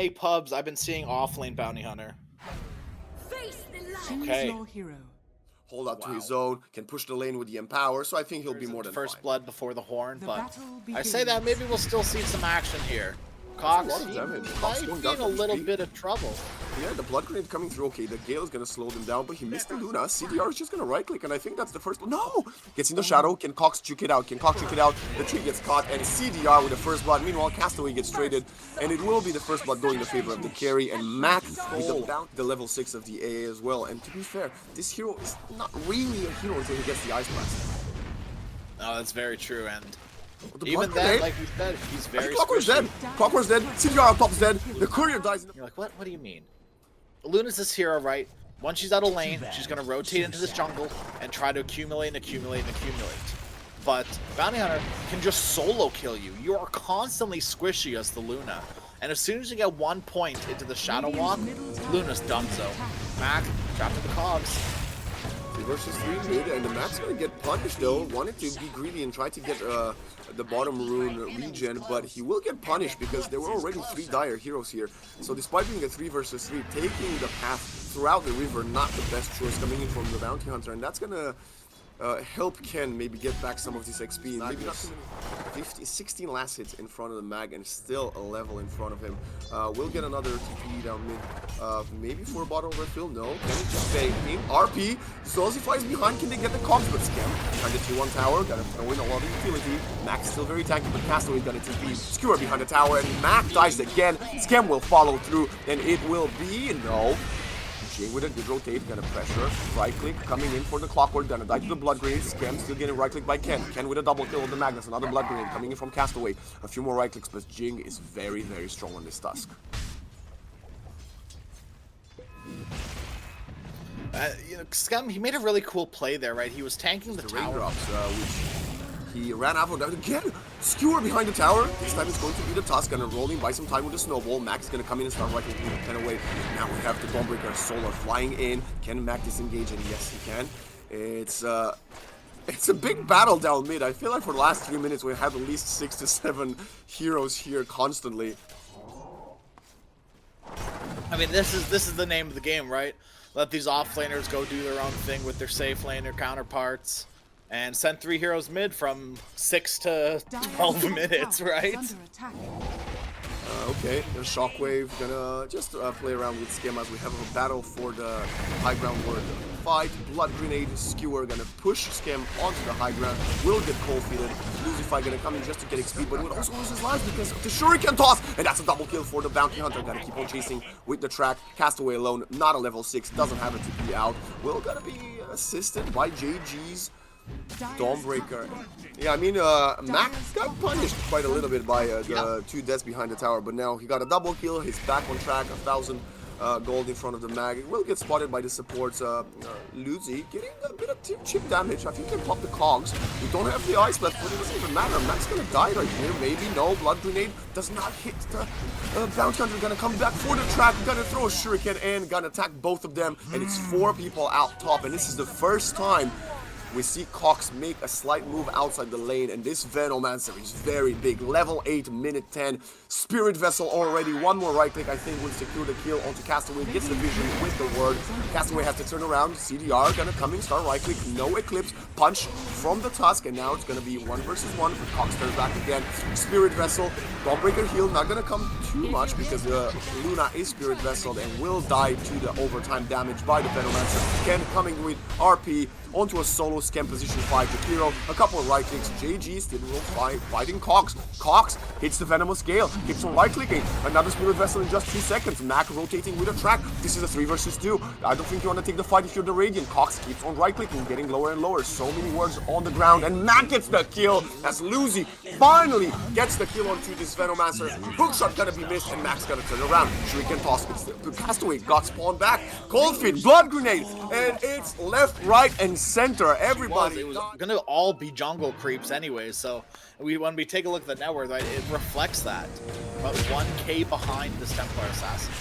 K pubs, I've been seeing offlane bounty hunter. Okay. Hold out to his own, can push the lane with the empower, so I think he'll be more than First fine. blood before the horn, but I say that maybe we'll still see some action here. Cox, That's a lot of damage. he Cox might going be down in a to little HP. bit of trouble. Yeah, the blood grenade coming through. Okay, the Gale is gonna slow them down, but he missed the Luna. CDR is just gonna right click, and I think that's the first. No! Gets in the shadow. Can Cox juke it out? Can Cox juke it out? The tree gets caught, and CDR with the first blood. Meanwhile, Castaway gets traded, and it will be the first blood going in favor of the carry, and Mac with the level 6 of the AA as well. And to be fair, this hero is not really a hero until he gets the Ice Blast. No, that's very true, and The even then, like you said, he's very Clockwork's squishy. dead. Clockwork's dead. CDR on top is dead. The courier dies. In the You're like, what? What do you mean? Luna's this hero, right? Once she's out of lane, she's gonna rotate into this jungle and try to accumulate and accumulate and accumulate. But Bounty Hunter can just solo kill you. You are constantly squishy as the Luna. And as soon as you get 1 point into the Shadow Walk, Luna's donezo. Mac, trapped in the cogs. 3 versus 3 mid, and the Mac's gonna get punished though. Wanted to be greedy and try to get the bottom rune regen, but he will get punished because there were already 3 dire heroes here. So despite being a 3 versus 3, taking the path throughout the river, not the best choice coming in from the Bounty Hunter, and that's gonna help Ken maybe get back some of this XP. Maybe not too many. 16 last hits in front of the Mag, and still a level in front of him. We'll get another TP down mid. Maybe for a bottle refill. No. Can he just stay in? RP. Zolzy flies behind. Can they get the cogs? But Scam behind the T1 tower. Gotta throw in a lot of utility. Mac still very tanky, but Castaway got a TP. Skewer behind the tower, and Mac dies again. Scam will follow through, and it will be no. Jay with a good rotate, gonna pressure, right click, coming in for the Clockwork, gonna die to the blood grenade. Scam still getting right click by Ken. Ken with a double kill of the Magnus, another blood grenade coming in from Castaway. A few more right clicks, but Jing is very, very strong on this Tusk. You know, Scum, he made a really cool play there, right? He was tanking the tower. Raindrops, which he ran out of that again. Skewer behind the tower. This time it's going to be the Tusk, gonna rolling by some time with the snowball. Mac is gonna come in and start right with 10 away. Now we have the Dawnbreaker Solar flying in. Can Mac disengage? And yes, he can. It's a big battle down mid. I feel like for the last 3 minutes we've had at least 6 to 7 heroes here constantly. I mean, this is the name of the game, right? Let these offlaners go do their own thing with their safe laner counterparts, and send 3 heroes mid from 6 to 12 minutes, right? Okay, the Shockwave gonna just play around with Scam as we have a battle for the high ground word fight. Blood Grenade Skewer gonna push Scam onto the high ground. Will get cold feeded. Lucify gonna come in just to get XP, but would also lose his life because of the Shuriken toss, and that's a double kill for the Bounty Hunter. Gonna keep on chasing with the track. Castaway alone, not a level 6, doesn't have a TP out. Will gonna be assisted by JG's Dawnbreaker. Yeah, I mean, Mac got punished quite a little bit by the 2 deaths behind the tower, but now he got a double kill. He's back on track, 1,000 gold in front of the Mag. It will get spotted by the supports. Luzi getting a bit of chip damage. I think he can pop the cogs. We don't have the ice left, but it doesn't even matter. Mac's gonna die right here. Maybe no. Blood Grenade does not hit the Bounty Hunter. Gonna come back for the track. Gonna throw a Shuriken and gonna attack both of them. And it's 4 people out top. And this is the first time we see Cox make a slight move outside the lane, and this Venomancer is very big. Level 8, minute 10. Spirit Vessel already. 1 more right click, I think, will secure the kill onto Castaway. Gets the vision with the word. Castaway has to turn around. CDR gonna come in, start right click. No Eclipse. Punch from the Tusk, and now it's gonna be 1 versus 1. But Cox turns back again. Spirit Vessel. Dawnbreaker heal. Not gonna come too much because Luna is Spirit Vessel and will die to the overtime damage by the Venomancer. Ken coming with RP onto a solo Scam position fight to Kiro. A couple of right clicks. JG still fighting Cox. Cox hits the Venomous Gale. Keeps on right clicking. Another Spirit Vessel in just 2 seconds. Mac rotating with a track. This is a 3 versus 2. I don't think you want to take the fight if you're the Radiant. Cox keeps on right clicking, getting lower and lower. So many words on the ground. And Mac gets the kill as Luzi finally gets the kill onto this Venomancer. Hookshot gonna be missed, and Mac's gonna turn around. Shuriken toss. The Castaway got spawned back. Cold Feet, Blood Grenade, and it's left, right, and center. Everybody. It was gonna all be jungle creeps anyway, so when we take a look at the network, right, it reflects that. About 1K behind this Templar Assassin.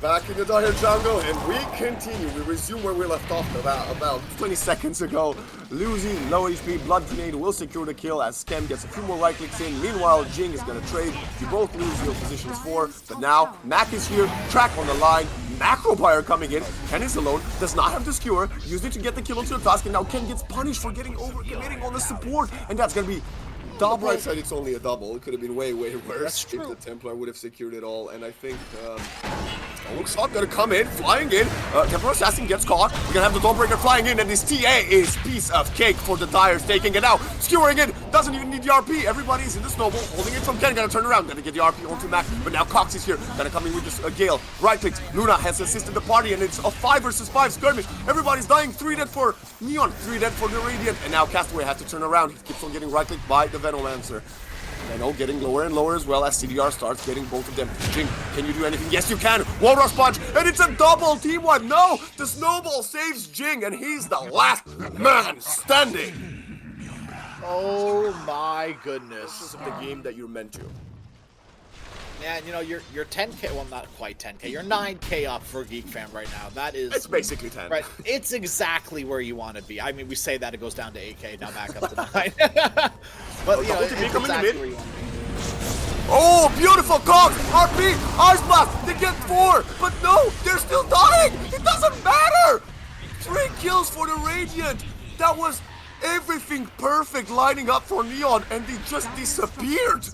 Back in the dire jungle, and we continue. We resume where we left off about 20 seconds ago. Losing low HP, Blood Grenade will secure the kill as Skem gets a few more right clicks in. Meanwhile, Jing is gonna trade. You both lose your positions 4, but now Mac is here, track on the line. Macro Buyer coming in. Ken is alone, does not have the skewer, used it to get the kill onto the task, and now Ken gets punished for getting overcommitting on the support, and that's gonna be double. Right side, it's only a double. It could have been way worse if the Templar would have secured it all, and I think looks not gonna come in, flying in. Templar Assassin gets caught. We're gonna have the Dawnbreaker flying in, and this TA is piece of cake for the Dyers, taking it out. Skewering in, doesn't even need the RP. Everybody's in the snowball, holding it from Ken. Gonna turn around, gonna get the RP onto Mac, but now Cox is here. Gonna come in with this Gale. Right clicks. Luna has assisted the party, and it's a 5 versus 5 skirmish. Everybody's dying. 3 dead for Neon, 3 dead for the Radiant, and now Castaway has to turn around. He keeps on getting right clicked by the Venomancer. Leno getting lower and lower as well as CDR starts getting both of them. Jing, can you do anything? Yes, you can. Wall rush punch, and it's a double team wipe. No, the snowball saves Jing, and he's the last man standing. Oh my goodness. This is the game that you're meant to. Yeah, you know, you're 10k, well, not quite 10k, you're 9k up for Geek Fam right now. That is... It's basically 10. Right, it's exactly where you want to be. I mean, we say that, it goes down to 8k, now back up to 9. But, you know, it's exactly where you want to be. Oh, beautiful Cox! RP! Ice Blast! They get 4! But no, they're still dying! It doesn't matter! 3 kills for the Radiant! That was everything perfect lining up for Neon, and they just disappeared!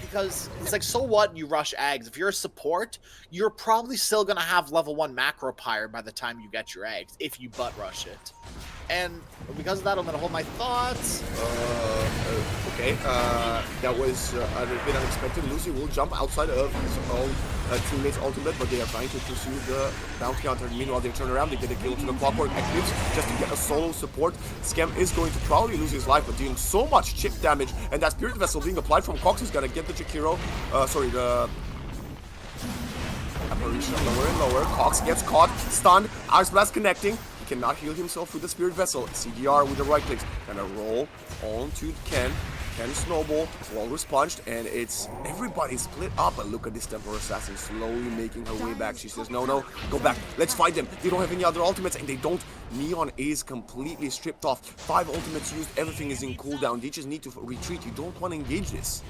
Because it's like, so what, you rush eggs? If you're a support, you're probably still gonna have level 1 macro pyre by the time you get your eggs, if you butt rush it. And because of that, I'm gonna hold my thoughts. Okay, that was a bit unexpected. Lucy will jump outside of his own teammate's ultimate, but they are trying to pursue the bounty hunter. Meanwhile, they turn around, they get a kill to the Clockwork Eclipse just to get a solo support. Skem is going to probably lose his life, but doing so much chip damage, and that Spirit Vessel being applied from Cox is gonna get the Jakiro, the apparition lower and lower. Cox gets caught, stunned, Ice Blast connecting. Cannot heal himself with the Spirit Vessel. CDR with the right clicks. Gonna roll on to Ken. Ken snowball, Walrus punched, and it's everybody split up. And look at this Templar Assassin slowly making her way back. She says, no, go back. Let's fight them. They don't have any other ultimates, and they don't. Neon is completely stripped off. 5 ultimates used. Everything is in cooldown. They just need to retreat. You don't want to engage this.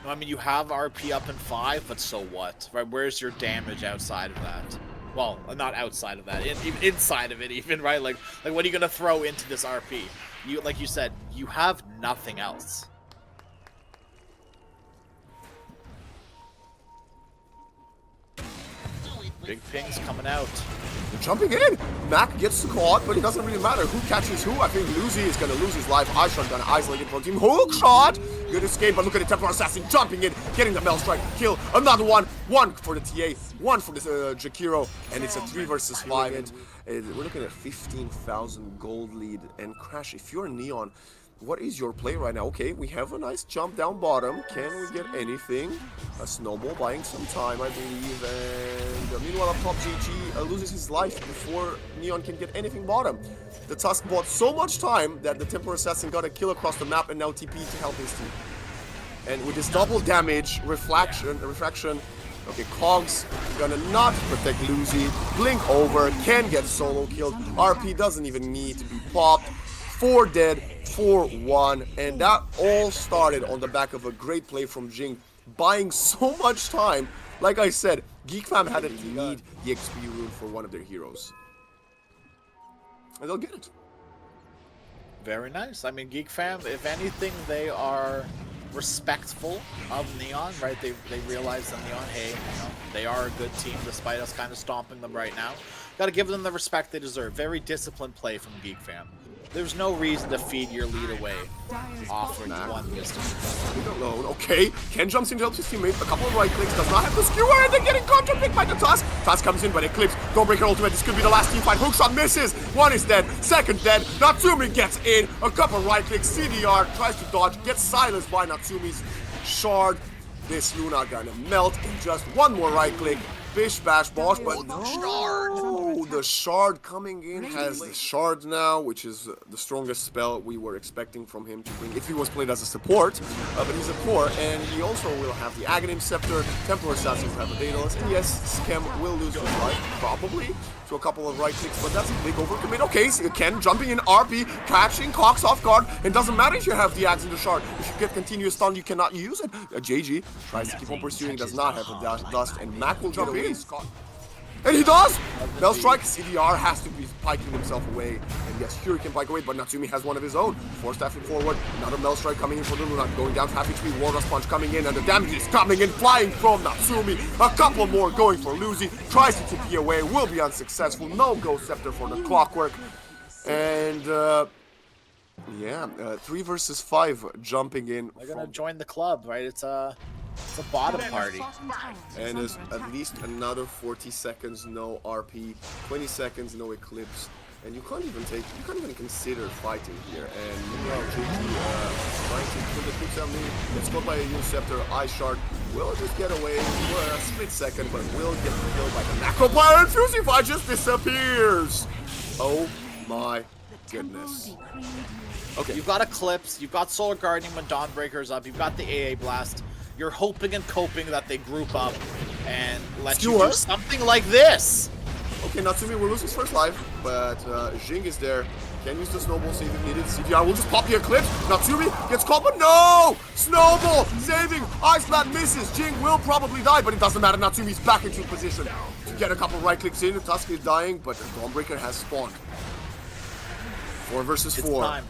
I mean, you have RP up in 5, but so what? Right? Where's your damage outside of that? Well, not outside of that, inside of it even, right? Like what are you gonna throw into this RP? You, like you said, you have nothing else. Big pings coming out. They're jumping in. Mac gets caught, but it doesn't really matter who catches who. I think Lucy is gonna lose his life. Ishon gonna isolate it from team. Hook shot. Good escape, but look at the Templar Assassin jumping in, getting the Mel Strike kill. Another one. 1 for the TA, 1 for the Jakiro, and it's a 3 versus 5. And we're looking at 15,000 gold lead. And Crash, if you're Neon, what is your play right now? Okay, we have a nice jump down bottom. Can we get anything? A snowball buying some time, I believe. And meanwhile, up top, GG loses his life before Neon can get anything bottom. The Tusk bought so much time that the Templar Assassin got a kill across the map and now TP to help his team. And with this double damage, refraction, okay, Cogs gonna not protect Lucy. Blink over, can get solo killed. RP doesn't even need to be popped. 4 dead, 4-1, and that all started on the back of a great play from Jing, buying so much time. Like I said, Geek Fam had to need the XP rune for one of their heroes. And they'll get it. Very nice. I mean, Geek Fam, if anything, they are respectful of Neon, right? They realize that Neon, hey, you know, they are a good team despite us kind of stomping them right now. Got to give them the respect they deserve. Very disciplined play from Geek Fam. There's no reason to feed your lead away, offering one distance. Lead alone. Okay, Ken jumps in to help his teammate. A couple of right clicks, does not have the skewer, and they're getting contra-picked by the Tusk. Tusk comes in, but Eclipse. Dawnbreaker ultimate. This could be the last team fight. Hookshot misses. 1 is dead. 2nd dead. Natsumi gets in. A couple of right clicks. CDR tries to dodge. Gets silenced by Natsumi's shard. This Luna gonna melt in just 1 more right click. Bish Bash Bosh, but no. no, the Shard coming in has the Shard now, which is the strongest spell we were expecting from him to bring if he was played as a support, but he's a core, and he also will have the Aghanim Scepter, Templar Assassin will have a Daedalus, and yes, Skem will lose his life, probably, to a couple of right clicks, but that's a big overcommit. Okay, so Ken jumping in RP, catching Cox off guard, and doesn't matter if you have the Axe in the Shard, if you get continuous stun, you cannot use it. JG tries to keep on pursuing, does not have the dust, and Mac will jump in. And he does! Bell Strike, CDR has to be piking himself away. And yes, Hurricane pike away, but Natsumi has one of his own. Force staffing forward, another Bell Strike coming in for the Luna, going down to half HP, Warlust Punch coming in, and the damage is coming in, flying from Natsumi. A couple more going for Luzi, tries to TP away, will be unsuccessful. No Ghost Scepter for the Clockwork. And, yeah, 3 versus 5 jumping in. They're gonna join the club, right? It's a bottom party. And there's at least another 40 seconds, no RP, 20 seconds, no Eclipse. And you can't even consider fighting here. And meanwhile, JT trying to kill the Eclipse on me. Gets caught by a Use Scepter, Ice Shard. Will just get away for a split second, but will get killed by the Necropire, and Fusify just disappears. Oh my goodness. Okay. You've got Eclipse, you've got Solar Guardian when Dawnbreaker's up, you've got the AA Blast. You're hoping and coping that they group up and let you do something like this. Okay, Natsumi will lose his first life, but Jing is there. Can use the Snowball save if needed. CDR will just pop the Eclipse. Natsumi gets caught, but no! Snowball saving. Ice Blast misses. Jing will probably die, but it doesn't matter. Natsumi's back into position to get a couple right clicks in. Tusk is dying, but the Dawnbreaker has spawned. 4 versus 4. It's time.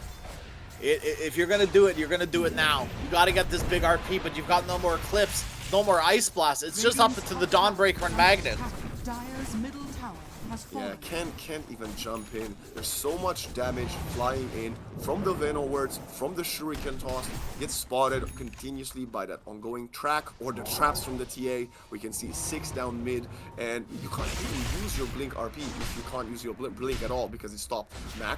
If you're gonna do it, you're gonna do it now. You gotta get this big RP, but you've got no more Eclipse, no more Ice Blast. It's just up to the Dawnbreaker and Magnet. Yeah, can't even jump in. There's so much damage flying in from the Venom words, from the Shuriken toss. Gets spotted continuously by that ongoing track or the traps from the TA. We can see 6 down mid, and you can't even use your Blink RP if you can't use your Blink at all because it stopped. Mac,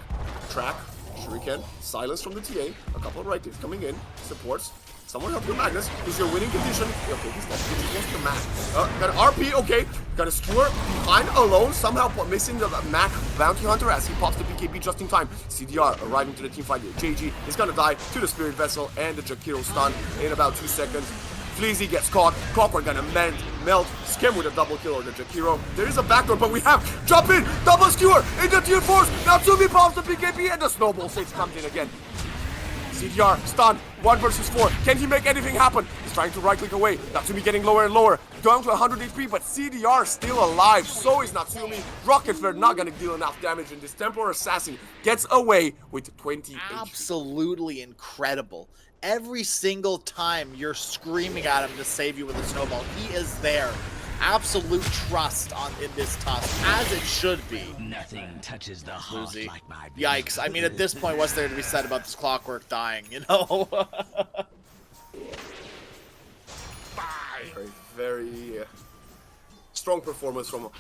track, Shuriken, silence from the TA, a couple of right clicks coming in, supports. Someone help your Magnus. Is your winning condition? Okay, he's not. He wants the Mac. Got an RP, okay. Got a Skewer behind alone, somehow missing the Mac Bounty Hunter as he pops the BKB just in time. CDR arriving to the team fight. JG is gonna die to the Spirit Vessel and the Jakiro stun in about 2 seconds. Fleazy gets caught. Clockwork gonna melt. Skim with a double kill or the Jakiro. There is a backdoor, but we have jump in, double Skewer into tier 4s. Natsumi pops the BKB and the Snowball save comes in again. CDR, stun, 1 versus 4. Can he make anything happen? He's trying to right click away. Natsumi getting lower and lower. Down to 100 HP, but CDR still alive. So is Natsumi. Rocket Flare not gonna deal enough damage, and this Templar Assassin gets away with 20 HP. Absolutely incredible. Every single time you're screaming at him to save you with a snowball, he is there. Absolute trust in this Tusk, as it should be. Nothing touches the heart like my Yikes. I mean, at this point, what's there to be said about this Clockwork dying, you know? Very strong performance from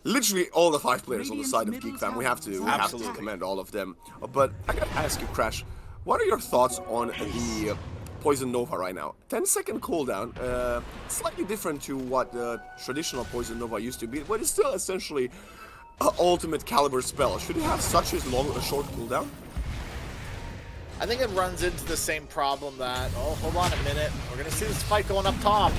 literally all the 5 players on the side of Geek Fam. We have to commend all of them. But I gotta ask you, Crash, what are your thoughts on the Poison Nova right now? 10-second cooldown, slightly different to what the traditional Poison Nova used to be, but it's still essentially an ultimate caliber spell. Should it have such a short cooldown? I think it runs into the same problem that, oh, hold on a minute, we're gonna see this fight going up top.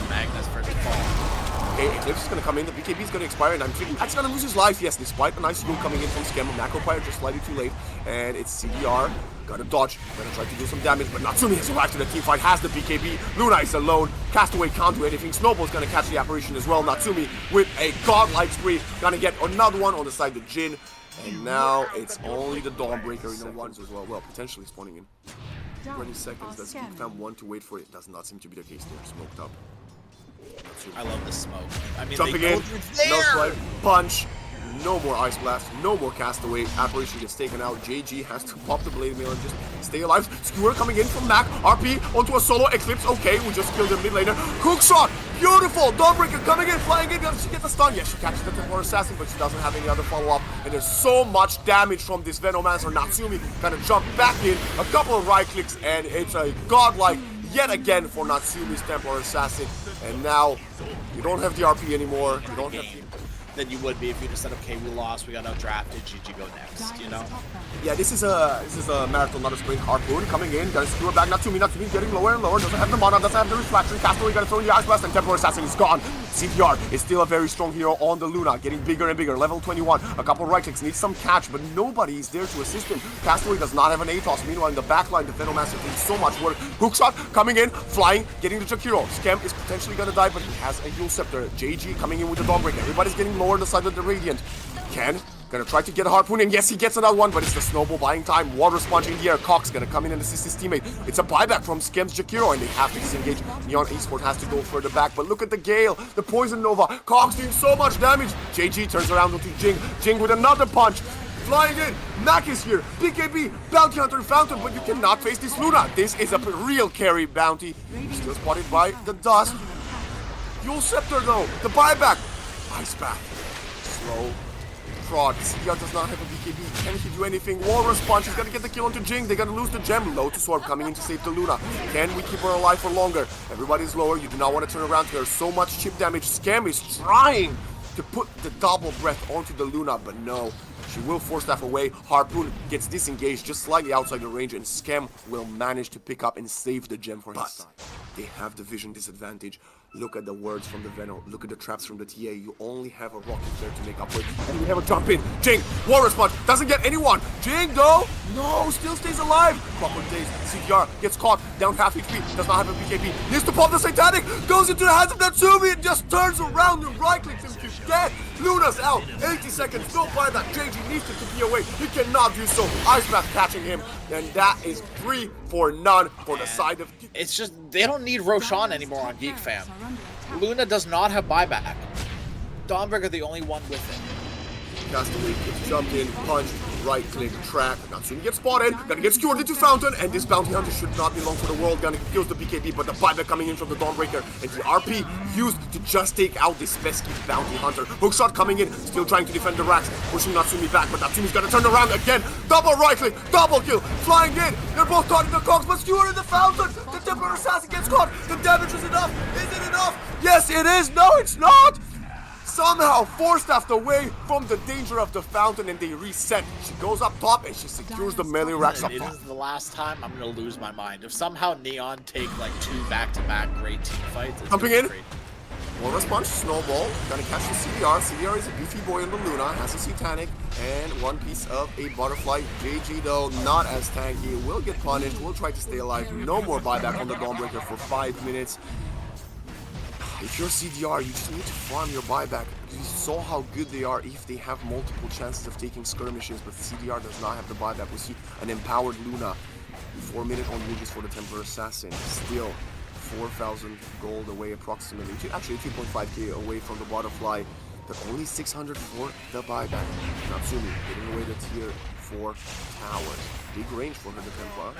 Magnus first of all. Okay, Eclipse is gonna come in, the BKB is gonna expire, and I'm thinking that's gonna lose his life. Yes, despite a nice heal coming in from Skem, Necropire just slightly too late, and it's CDR. Gotta dodge, gonna try to do some damage, but Natsumi has arrived to the team fight, has the BKB. Luna is alone, Castaway can't do anything. Snowball's gonna catch the apparition as well. Natsumi with a godlike spree, gonna get another one on the side of Jin. And now it's only the Dawnbreaker in the ones as well. Well, potentially spawning in 20 seconds. Does Geek Fam want to wait for it? Does not seem to be the case. They're smoked up. I love the smoke. I mean, jumping in, no swipe, punch. No more Ice Blast, no more Castaway. Apparition gets taken out. JG has to pop the Blade Mail and just stay alive. Skewer coming in from Mac. RP onto a solo Eclipse. Okay, we just killed the mid laner. Hook shot, beautiful. Dawnbreaker coming in, flying in. Does she get the stun? Yes, she catches the Templar Assassin, but she doesn't have any other follow-up. And there's so much damage from this Venomancer. Natsumi gonna jump back in. A couple of right clicks, and it's a godlike yet again for Natsumi's Templar Assassin. And now You don't have the RP anymore. You don't have game than you would be if you just said, okay, we lost, we got outdrafted, GG go next, you know? Yeah, this is a marathon, not a sprint. Harpoon coming in, gonna screw it back. Not to me, getting lower and lower. Doesn't have the mana, doesn't have the reflection. Castaway gonna throw in the Ice Blast, and Temporary Assassin is gone. CTR is still a very strong hero on the Luna, getting bigger and bigger. Level 21, a couple right clicks, needs some catch, but nobody is there to assist him. Castaway does not have an ATOS. Meanwhile, in the backline, the Venomaster did so much work. Hookshot coming in, flying, getting the Jakiro. Scam is potentially gonna die, but he has a Yule Scepter. JG coming in with the Dawnbreaker. Everybody's getting lower on the side of the Radiant. Ken gonna try to get a Harpoon, and yes, he gets another one, but it's the snowball buying time. Water Sponge in the air. Cox gonna come in and assist his teammate. It's a buyback from Skem's Jakiro, and they have to disengage. Neon Esport has to go further back, but look at the Gale, the Poison Nova. Cox doing so much damage. JG turns around onto Jing. Jing with another punch. Flying in, Mac is here, BKB, Bounty Hunter, Fountain, but you cannot face this Luna. This is a real carry bounty. Still spotted by the Dust. Yule Scepter though, the buyback. Ice Bath. Slow. Fraud. CDR does not have a BKB. Can he do anything? Walrus Punch. He's gonna get the kill onto Jing. They're gonna lose the gem. Low to Sword coming in to save the Luna. Can we keep her alive for longer? Everybody's lower. You do not want to turn around. There's so much chip damage. Scam is trying to put the double breath onto the Luna, but no. She will force that away. Harpoon gets disengaged just slightly outside the range, and Scam will manage to pick up and save the gem for his side. They have the vision disadvantage. Look at the words from the Venom. Look at the traps from the TA. You only have a rocket there to make up for it. And we have a jump in. Jing, Walrus Punch, doesn't get anyone. Jing, though, no, still stays alive. Proper days. CTR gets caught, down half HP, does not have a BKB. Needs to pop the Satanic, goes into the hands of Natsumi and just turns around and right clicks him to death. Luna's out, 80 seconds, no buyback. JG needs to be away. He cannot do so. Ice Bath catching him, and that is 3 for none for the side of... It's just, they don't need Roshan anymore on Geek fam. Luna does not have buyback. Dawnbreaker the only one with it. Castaway gets jumped in, punched, right click, track. Natsumi gets spotted, gonna get skewered into Fountain, and this Bounty Hunter should not be long for the world. Gonna kills the BKB, but the buyback coming in from the Dawnbreaker, and the RP used to just take out this pesky Bounty Hunter. Hookshot coming in, still trying to defend the racks, pushing Natsumi back, but Natsumi's gonna turn around again. Double right click, double kill, flying in. They're both targeting the Cox, but skewered in the Fountain. The Temporary Assassin gets caught. The damage is enough. Is it enough? Yes, it is. No, it's not. Somehow force-staffed away from the danger of the Fountain, and they reset. She goes up top and she secures the melee racks up top. This is the last time I'm gonna lose my mind. If somehow Neon take like 2 back-to-back great team fights, it's jumping in. Great. Walrus Punch, Snowball, gonna catch the CDR. CDR is a beefy boy in the Luna, has a Satanic, and one piece of a Butterfly. JG though, not as tanky, will get punished, will try to stay alive. No more buyback on the Dawnbreaker for 5 minutes. If you're CDR, you just need to farm your buyback. You saw how good they are if they have multiple chances of taking skirmishes, but CDR does not have the buyback. We see an empowered Luna. 4-minute on wages for the Temporary Assassin. Still 4,000 gold away approximately. Actually 2.5k away from the Butterfly, but only 600 for the buyback. Natsumi getting away the tier 4 towers. Big range for her, the Templar.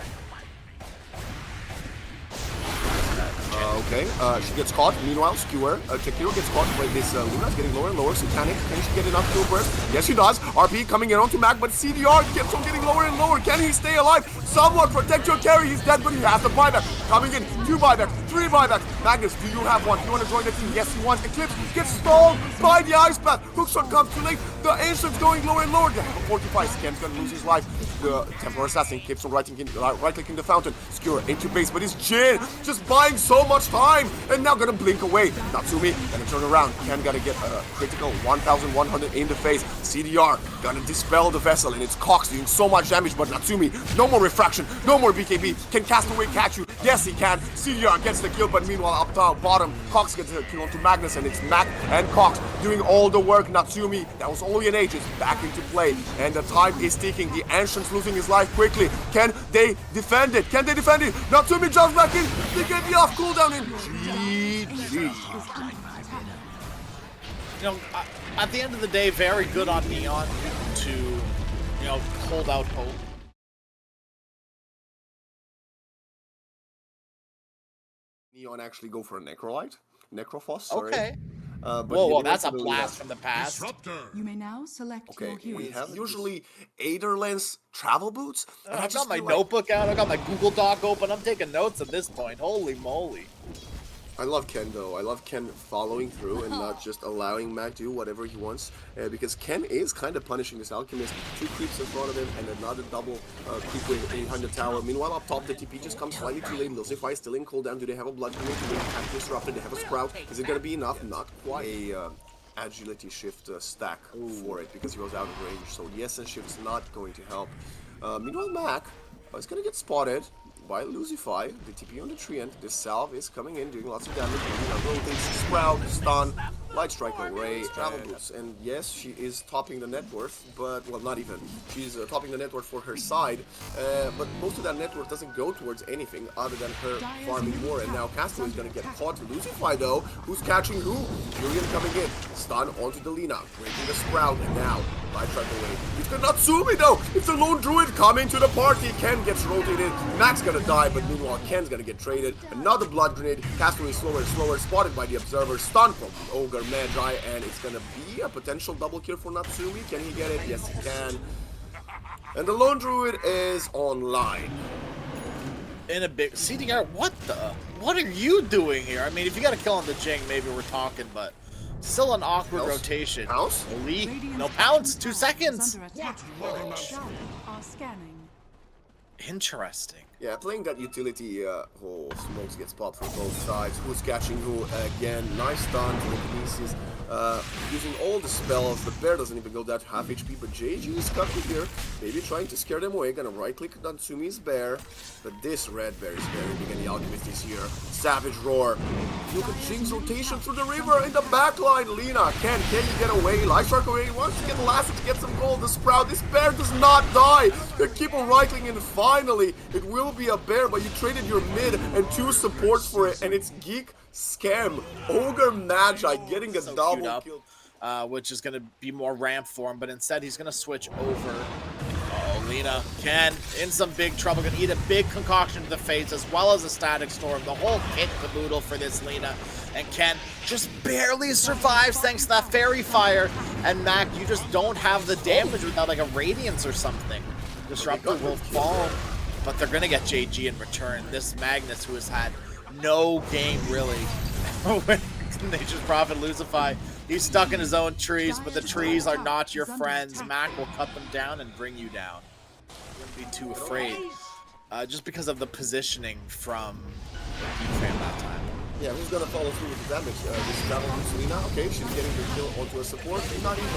Okay, she gets caught. Meanwhile, Skewer, Jakiro gets caught by this Luna's getting lower and lower. Satanic, can she get enough kill burst? Yes, she does. RP coming in onto Mac, but CDR keeps on getting lower and lower. Can he stay alive? Someone protect your carry. He's dead, but he has the buyback. Coming in, 2 buybacks, 3 buybacks. Magnus, do you have one? Do you want to join the team? Yes, he wants. Eclipse gets stalled by the Ice Path. Hookshot comes too late. The Ancient's going lower and lower. They have a 45. Scam's gonna lose his life. The Temporary Assassin keeps on right-clicking the Fountain. Skewer into base, but his Jin just buying so much time, and now gonna blink away. Natsumi gonna turn around. Ken gotta get a critical 1,100 in the face. CDR gonna dispel the vessel, and it's Cox doing so much damage, but Natsumi, no more refraction, no more BKB. Can Castaway catch you? Yes, he can. CDR gets the kill, but meanwhile, up top, bottom, Cox gets the kill onto Magnus, and it's Mac and Cox doing all the work. Natsumi, that was only an Aegis, back into play, and the time is ticking. The Ancient's losing his life quickly. Can they defend it? Can they defend it? Natsumi jumps back in. BKB off cooldown in GG. You know, at the end of the day, very good on Neon to, you know, hold out hope. Neon actually go for a Necrolite? Necrophos, sorry. Okay. But whoa, that's a blast from the past. You may now select your Okay, heroes. we have usually Aderlance travel boots. And I've got my notebook out, I got my Google Doc open, I'm taking notes at this point. Holy moly. I love Ken though. I love Ken following through and not just allowing Mac do whatever he wants. Because Ken is kind of punishing this Alchemist. 2 creeps in front of him and another double creep wave behind the tower. Meanwhile, up top, the TP just comes slightly too late. Lucify is still in cooldown. Do they have a blood grenade? Do they have disrupted? They have a sprout. Is it going to be enough? Not quite. A agility shift stack for it because he was out of range. So the essence shift is not going to help. Meanwhile, Mac is going to get spotted by Lucify. The TP on the tree end. The salve is coming in, doing lots of damage. Rotates, sprout, stun, light strike away, travel boots. And yes, she is topping the net worth, but, well, not even. She's topping the net worth for her side, but most of that net worth doesn't go towards anything other than her farming more. And now Castaway is going to get caught. Lucify, though, who's catching who? Julian coming in. Stun onto the Lina, breaking the sprout, and now light strike away. It's the Natsumi, though! It's the lone druid coming to the party. Ken gets rotated. Mac's gonna die, but meanwhile Ken's gonna get traded. Another blood grenade. Castaway slower and slower, spotted by the observer. Stun from the Ogre Magi, and it's gonna be a potential double kill for Natsumi. Can he get it? Yes, he can. And the lone druid is online. In a big CDR, what are you doing here? I mean, if you got a kill on the Jing, maybe we're talking, but still an awkward rotation. Pounce? No pounce, 2 seconds. Are scanning. Interesting. Yeah, playing that utility, smokes gets popped from both sides. Who's catching who again? Nice stun, telekinesis, using all the spells. The bear doesn't even go that half HP, but JG is stuck with here. Maybe trying to scare them away. Gonna right click Natsumi's bear, but this red bear is very big, and the Alchemist is here. Savage Roar. Look at Jing's rotation through the river in the backline. Lina, can you get away? Light Shark away. He wants to get lasted to get some gold. The Sprout. This bear does not die. They keep on right clicking, and finally it will be a bear, but you traded your mid and 2 supports for it, and it's Geek Scam. Ogre Magi getting a double kill. Which is going to be more ramp for him, but instead he's going to switch over. Oh, Lina, Ken in some big trouble. Going to eat a big concoction to the face as well as a static storm. The whole kit caboodle for this Lina. And Ken just barely survives thanks to that fairy fire. And Mac, you just don't have the damage without like a radiance or something. Disruptor will fall, but they're going to get JG in return. This Magnus, who has had no game really. Nature's Prophet Lucify. He's stuck in his own trees, but the trees are not your friends. Mac will cut them down and bring you down. Wouldn't be too afraid. Just because of the positioning from the Geek fan that time. Yeah, who's gonna follow through with the damage? This is Battle from Selena. Okay, she's getting the kill onto a support. Not even.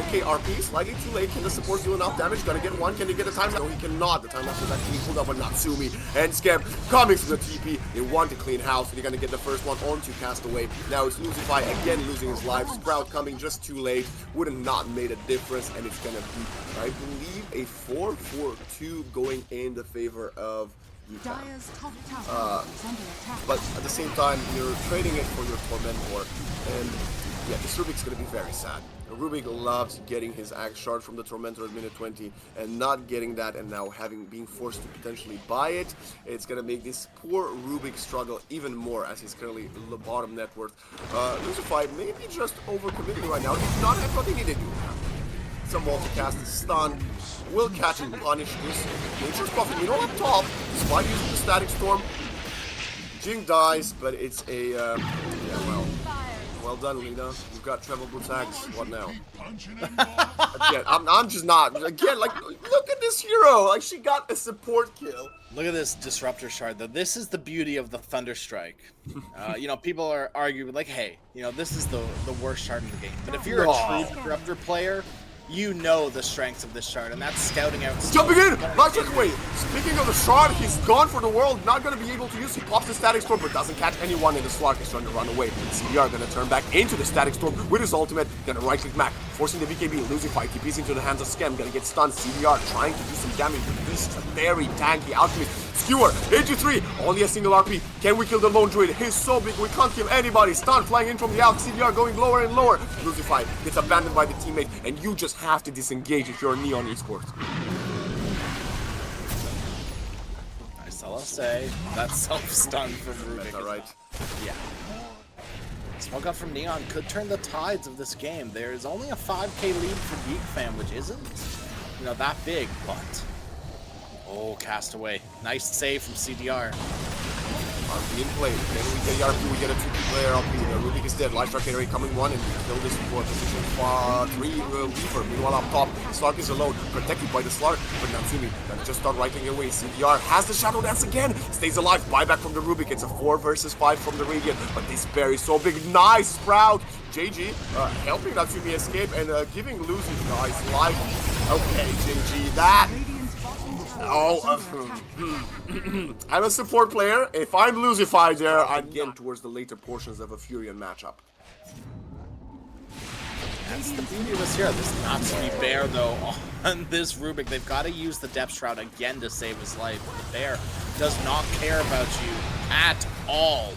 Okay, RP, slightly too late. Can the support do enough damage? Gonna get one. Can he get a time lapse? No, he cannot. The time lapse is actually pulled up on Natsumi. And Scam coming to the TP. They want to clean house. They're gonna get the first one onto Castaway. Now it's Lucify again losing his life. Sprout coming just too late. Would have not made a difference. And it's gonna be, I believe, a 4-4-2 going in the favor of Dire's top tower is under attack. but at the same time, you're trading it for your Tormentor, and yeah, this Rubik's gonna be very sad. Rubik loves getting his Axe Shard from the Tormentor at minute 20 and not getting that, and now being forced to potentially buy it. It's gonna make this poor Rubik struggle even more as he's currently the bottom net worth. Lucify maybe just overcommitting right now. He's not at what they need to do now. Some multicast, stun, will catch and punish this Nature's Prophet. You know, up top, despite using the Static Storm, Jing dies, but it's a, yeah, well done, Lina. You've got treble attacks. What now? Again, I'm just not. Again, like, look at this hero. Like, she got a support kill. Look at this Disruptor Shard, though. This is the beauty of the Thunderstrike. You know, people are arguing, like, hey, you know, this is the worst shard in the game. But if you're a true Disruptor player, you know the strengths of this shard, and that's scouting out. Jumping in! Light Strike away! Speaking of the shard, he's gone for the world, not gonna be able to use. He pops the Static Storm, but doesn't catch anyone in the slot. He's trying to run away. CDR gonna turn back into the Static Storm with his ultimate. Gonna right click Mac, forcing the BKB, losing fight. TP's into the hands of Scam, gonna get stunned. CDR trying to do some damage, but this is a very tanky Alchemist. Skewer, 83, only a single RP. Can we kill the lone druid? He's so big, we can't kill anybody. Stun flying in from the out. CDR going lower and lower. Lucify gets abandoned by the teammate, and you just have to disengage if you're a Neon esports. Nice LSA. That's self-stun from Rubik. That's alright. Yeah. Smoke up from Neon could turn the tides of this game. There is only a 5k lead for Geek Fam, which isn't, you know, that big, but... Oh, Castaway. Nice save from CDR. RP in play. Then we get the RP, we get a 2P player RP. Rubik is dead. Life Strike Henry coming one and kill this for position 3 Weaver. Meanwhile up top, Slark is alone, protected by the Slark, but Natsumi gonna just start rifling away. CDR has the Shadow Dance again, stays alive, buyback from the Rubik. It's a 4 versus 5 from the Radiant, but this bear is so big. Nice Sprout! JG helping Natsumi escape and giving losing guys life. Okay, JG, that... I'm a support player. If I'm Lucified there, I'm getting towards the later portions of a Furion matchup. That's the beauty of this here. This Natsumi bear, though, on this Rubik, they've got to use the Depth Shroud again to save his life. The bear does not care about you at all.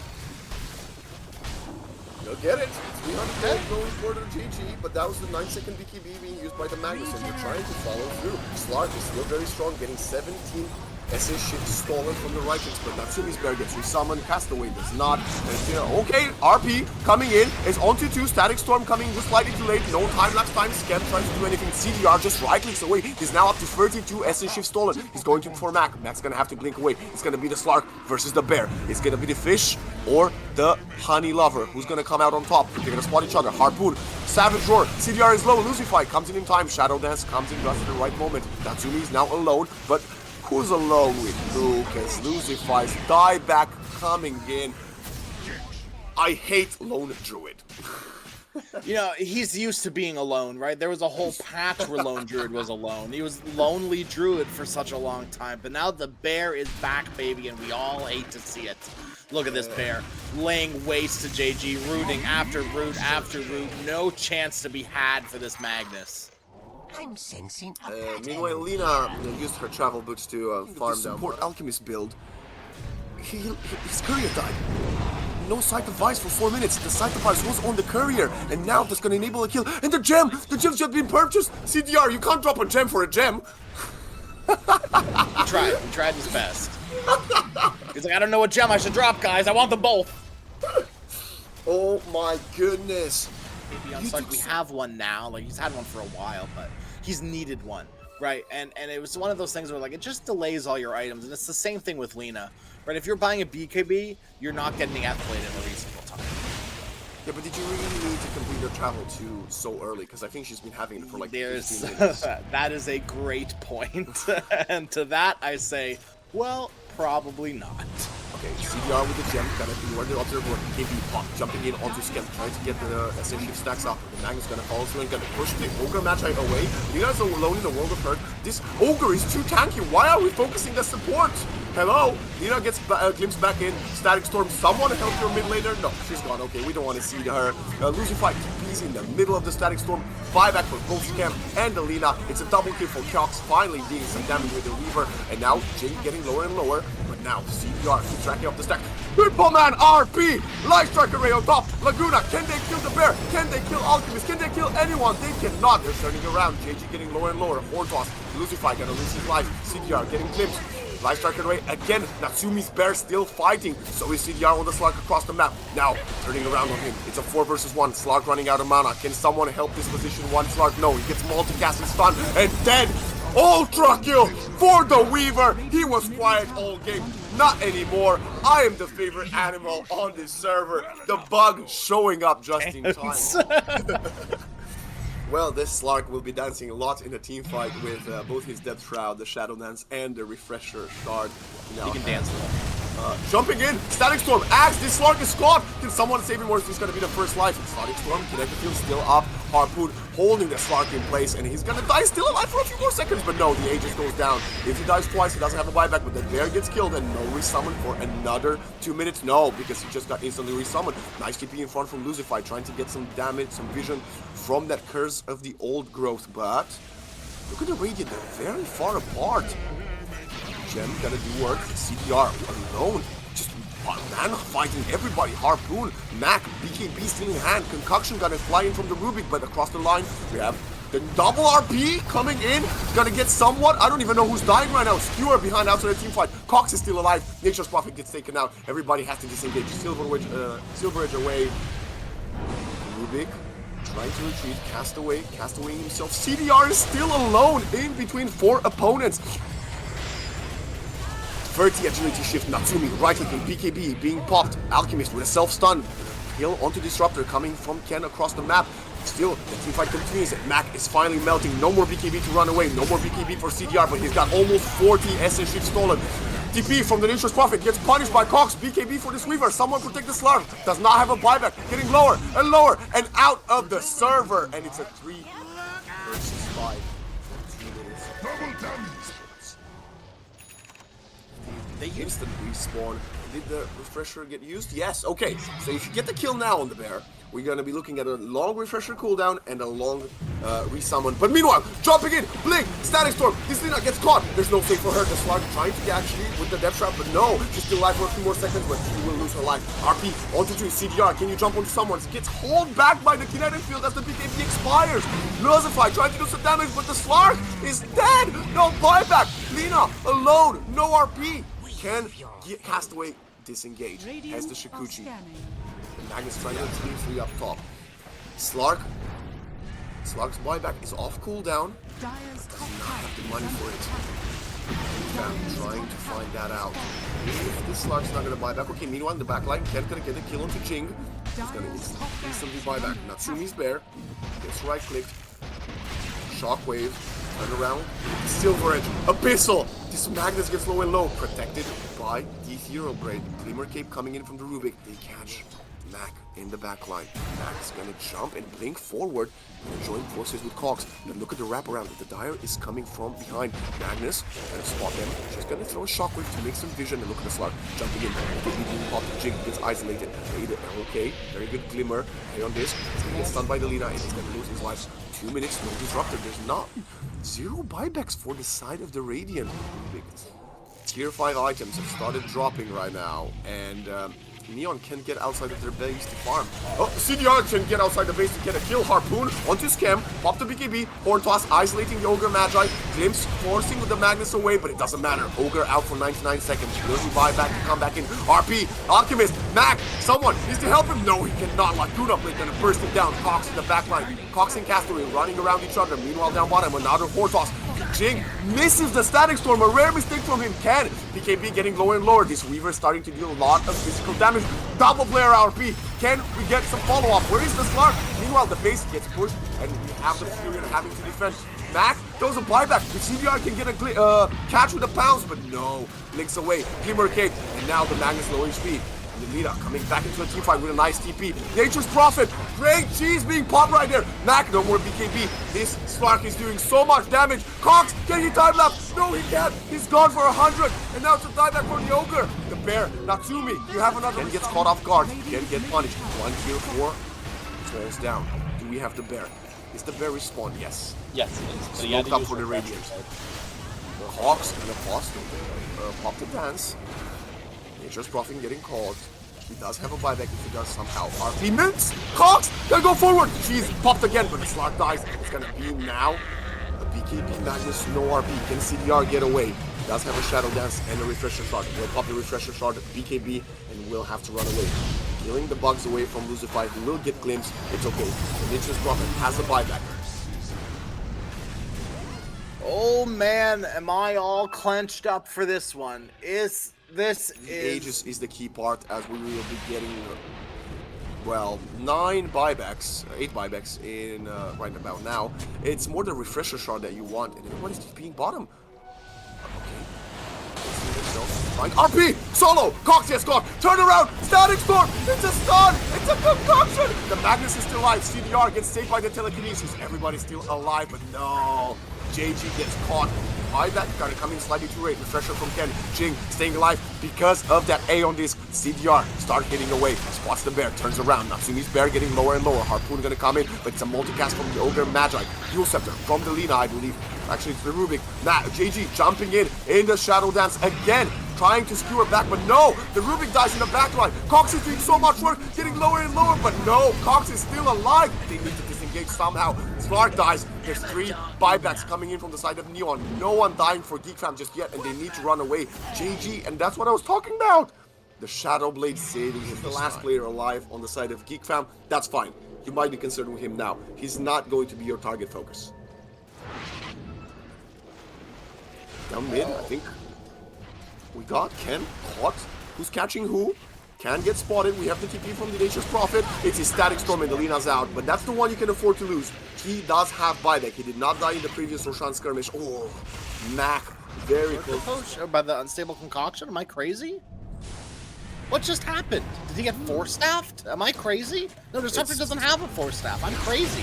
You'll get it. 300 going for the GG, but that was the 9-second BKB being used by the Magnus, and they're trying to follow through. Slark is still very strong, getting 17 SA shifts stolen from the Vikings, but Natsumi's bear gets resummoned. Castaway does not. Okay, RP coming in. Is onto 2. Static Storm coming just slightly too late. No time-lapse time. Scam tries to do anything. CDR just right-clicks away. He's now up to 32 SA shifts stolen. He's going to for Mac. Mac's gonna have to blink away. It's gonna be the Slark versus the bear. It's gonna be the fish or the honey lover. Who's gonna come out on top? They're gonna spot each other. Harpoon, Savage Roar. CDR is low. Lucify comes in time. Shadow Dance comes in just at the right moment. Natsumi is now alone, but who's alone with Lucas? Lucify's dieback coming in. I hate Lone Druid. You know, he's used to being alone, right? There was a whole patch where Lone Druid was alone. He was Lonely Druid for such a long time. But now the bear is back, baby, and we all hate to see it. Look at this bear, laying waste to JG, rooting after root after root. No chance to be had for this Magnus. I'm sensing Meanwhile, Lina used her travel boots to farm down. Support Alchemist build. His courier died. No Sight of Vice for 4 minutes. The Sight of Vice was on the courier, and now that's gonna enable a kill. And the gem's just been purchased. CDR, you can't drop a gem for a gem. He tried his best. He's like, I don't know what gem I should drop, guys. I want them both. Oh my goodness. Like we have one now. Like he's had one for a while, but he's needed one, right? And it was one of those things where like it just delays all your items, and it's the same thing with Lina, right? If you're buying a BKB, you're not getting the athlete in a reasonable time. Yeah, but did you really need to complete your travel too so early? Because I think she's been having it for like 15 minutes. That is a great point. And to that I say, well, probably not. Okay, CDR with the gem, gonna be where the observer KB pop, jumping in onto Skem, trying to get the SA shift stacks up. The Magnus gonna follow through and gonna push the Ogre match away. Lina's alone in the world of hurt. This Ogre is too tanky. Why are we focusing the support? Hello? Lina gets glimpsed back in. Static Storm, someone help your mid laner? No, she's gone. Okay, we don't want to see her. Losing fight. He's in the middle of the Static Storm. Buyback for both Scam and the Lina. It's a double kill for Cox, finally dealing some damage with the Weaver. And now Jay getting lower and lower. But now CDR keeps tracking up the stack. Hitman RP! Life Striker Ray on top. Laguna, can they kill the bear? Can they kill Alchemist? Can they kill anyone? They cannot. They're turning around. JG getting lower and lower. Horn toss. Lucify gonna lose his life. CDR getting glimpsed. Life Striker away again. Natsumi's bear still fighting. So is CDR on the Slark across the map. Now turning around on him. It's a 4 versus 1. Slark running out of mana. Can someone help this position? One Slark. No, he gets multicast and stun and dead. Ultra kill for the Weaver. He was quiet all game. Not anymore. I am the favorite animal on this server. The bug showing up just in time. Well, this Slark will be dancing a lot in a team fight with both his Depth Shroud, the Shadow Dance, and the Refresher Shard. He can dance a lot. Jumping in, Static Storm, Axe, this Slark is caught. Can someone save him or is this going to be the first life? Static Storm, Kinetic Field still up. Harpoon holding the Slark in place, and he's going to die still alive for a few more seconds. But no, the Aegis goes down. If he dies twice, he doesn't have a buyback, but the bear gets killed and no resummon for another 2 minutes. No, because he just got instantly resummoned. Nice TP in front from Lucify, trying to get some damage, some vision from that Curse of the Old Growth. But look at the Radiant, they're very far apart. Gem gonna do work. CDR alone. Just man fighting everybody. Harpoon, Mac, BKB still in hand. Concoction gonna fly in from the Rubik, but across the line we have the double RP coming in. Gonna get somewhat. I don't even know who's dying right now. Skewer behind outside the team fight. Cox is still alive. Nature's Prophet gets taken out. Everybody has to disengage. Silver Edge away. Rubik trying to retreat. Castaway himself. CDR is still alone in between 4 opponents. 30 agility shift. Natsumi right clicking. BKB being popped. Alchemist with a self-stun. Heal onto Disruptor coming from Ken across the map. Still, the teamfight continues. Mac is finally melting. No more BKB to run away. No more BKB for CDR, but he's got almost 40 essence shift stolen. TP from the Nature's Prophet gets punished by Cox. BKB for this Weaver. Someone protect the Slark. Does not have a buyback. Getting lower and lower and out of the server. And it's a 3 versus 5. 2 minutes. Double damage. They instant respawn. Did the refresher get used? Yes. Okay. So if you get the kill now on the bear, we're going to be looking at a long refresher cooldown and a long resummon. But meanwhile, jumping in, blink, static storm. This Lina gets caught. There's no save for her. The Slark trying to catch you with the death trap, but no. She's still alive for a few more seconds, but she will lose her life. RP onto 3. CDR. Can you jump onto someone? Gets hauled back by the kinetic field as the BKB expires. Luzify trying to do some damage, but the Slark is dead. No buyback. Lina alone. No RP. Can Castaway disengage. Has the Shikuchi. Magnus trying to team 3 up top. Slark's buyback is off cooldown. Does not have the money for it. I'm trying to find that out. If this Slark's not gonna buy back. Okay, meanwhile in the backline, Ken's gonna get a kill onto Jing. He's gonna instantly buy back. Natsumi's bear. Gets right clicked. Shockwave. Turn around. Silver Edge. Abyssal. This Magnus gets low and low. Protected by the Ethereal Braid. Glimmer Cape coming in from the Rubik. They catch Mac in the backline. Mac is gonna jump and blink forward and join forces with Cox. And look at the wraparound. The Dire is coming from behind. Magnus gonna spot them. She's gonna throw a shockwave to make some vision. And look at the Slark jumping in. Jig gets isolated. Okay, very good Glimmer. Hey on this. He's gonna get stunned by the Lina and he's gonna lose his life. 2 minutes, no disruptor. There's not 0 buybacks for the side of the Radiant. Tier 5 items have started dropping right now, and Neon can get outside of their base to farm. Oh, CDR can get outside the base to get a kill. Harpoon onto Scam, pop the BKB, Horn Toss, isolating the Ogre Magi, Glimpse forcing with the Magnus away, but it doesn't matter. Ogre out for 99 seconds. Will he buy back to come back in? RP, Alchemist, Mac, someone needs to help him. No, he cannot. Laguna Blade gonna burst him down. Cox in the backline. Cox and Castaway running around each other. Meanwhile, down bottom, another Horn Toss. Jing misses the static storm, a rare mistake from him. Ken, BKB getting lower and lower. This Weaver starting to deal a lot of physical damage. Double player RP. Can we get some follow-up? Where is the Slark? Meanwhile, the base gets pushed, and we have the Furion having to defend. Mac throws a buyback. The CDR can get a catch with a pounce, but no. Links away. Glimmer Cape, and now the Magnus low HP. The Lina coming back into a team fight with a nice TP. Nature's Prophet, great cheese being popped right there. Mac, no more BKB. This Slark is doing so much damage. Cox, can he time lapse? No, he can't. He's gone for 100. And now it's a dieback for the Ogre. The bear, Natsumi, you have another. Ken gets caught off guard. Ken get punished. 1 kill, 4 falls down. Do we have the bear? Is the bear respawn? Yes. Yes, it is. So smoked up for the Radiant. Cox gonna pause pop the dance. Nature's Prophet getting called. He does have a buyback if he does somehow. RP mints! Cox! Gonna go forward! She's popped again, but the Slark dies. It's gonna be now a BKB Magnus, no RP. Can CDR get away? He does have a Shadow Dance and a Refresher Shard. We'll pop the Refresher Shard, BKB, and will have to run away. Killing the bugs away from Lucify, who will get Glimpse. It's okay. The Nature's Prophet has a buyback. Oh man, am I all clenched up for this one? Aegis is the key part, as we will be getting, well, 8 buybacks in right about now. It's more the Refresher Shard that you want, and everybody's being bottom. Okay. RP! Solo! Cox gets caught! Turn around! Static Storm! It's a stun! It's a concoction! The Magnus is still alive. CDR gets saved by the telekinesis. Everybody's still alive, but no. JG gets caught. Buyback gotta come in slightly too late. Refresher from Ken. Jing staying alive because of that A on this. CDR start hitting away. Spots the bear. Turns around. Natsumi's bear getting lower and lower. Harpoon gonna come in, but it's a multicast from the Ogre Magi. Dual Scepter from the Lina, I believe. Actually, it's the Rubik. JG jumping in the Shadow Dance again. Trying to skewer back, but no! The Rubik dies in the backline. Cox is doing so much work, getting lower and lower, but no! Cox is still alive! They need to disengage somehow. Slark dies. There's 3 buybacks coming in from the side of Neon. No one dying for Geek Fam just yet, and they need to run away. JG, and that's what I was talking about! The Shadow Blade saving him. The last player alive on the side of Geek Fam. That's fine. You might be considering him now. He's not going to be your target focus. Down mid, I think. We got Ken caught. Who's catching who? Can get spotted. We have the TP from the Nature's Prophet. It's his Static Storm and the Lena's out. But that's the one you can afford to lose. He does have buyback. He did not die in the previous Roshan skirmish. Oh, Mac. Very close. By the unstable concoction? Am I crazy? What just happened? Did he get force staffed? Am I crazy? No, Disruptor doesn't have a force staff. I'm crazy.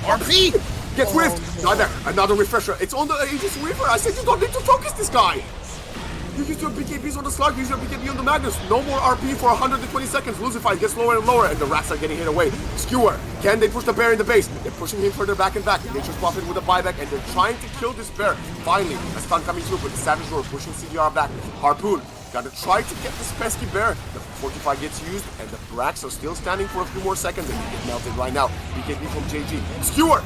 RP! Get whiffed! Not there. Another refresher. It's on the Aegis Weaver. I said you don't need to focus this guy. You use your BKBs on the Slug, use your BKB on the Magnus. No more RP for 120 seconds. Lucify gets lower and lower, and the rats are getting hit away. Skewer. Can they push the bear in the base? They're pushing him further back and back. Nature's Prophet with a buyback, and they're trying to kill this bear. Finally, a stun coming through, but the Savage Roar pushing CDR back. Harpoon. Gotta try to get this pesky bear. The Fortify gets used, and the Brax are still standing for a few more seconds, and they get melted right now. BKB from JG. Skewer!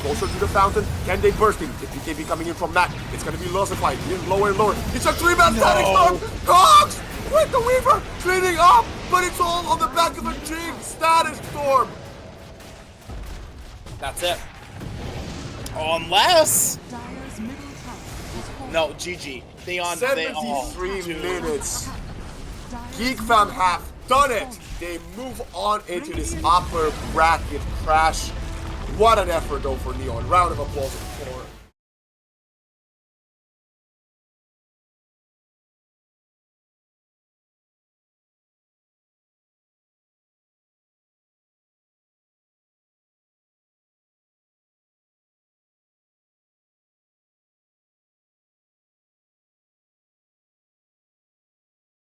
Closer to the fountain. Can they burst him? The BKB coming in from Mac. It's gonna be Lucified. Getting lower and lower. It's a 3-man Static Storm! Cogs! With the Weaver! Cleaning up! But it's all on the back of a Jig Static Storm! That's it. Unless... Dire's middle tower has fallen. No, GG. Neon, 73 minutes. Geek fam have done it. They move on into this upper bracket crash. What an effort though for Neon. Round of applause.